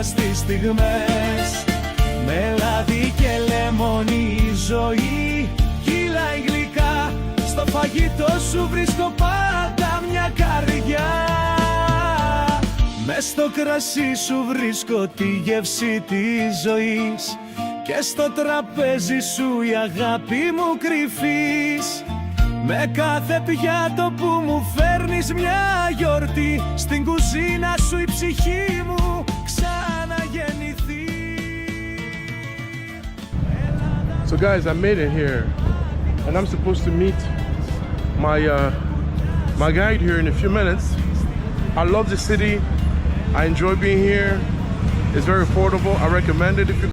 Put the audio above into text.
μας τις στιγμές. Με λάδι και λεμόνι η ζωή κυλάει γλυκά. Στο φαγητό σου βρίσκω πάντα μια καρδιά. Μες στο κρασί σου βρίσκω τη γεύση της ζωής. Και στο τραπέζι σου η αγάπη μου κρυφής. Με κάθε πιάτο που μου φέρνεις μια γιορτή. Στην κουζίνα σου η ψυχή μου ξαναγεννηθεί. So guys, I made it here and I'm supposed to meet my guide here in a few minutes. I love the city. I enjoy being here. It's very affordable. I recommend it if you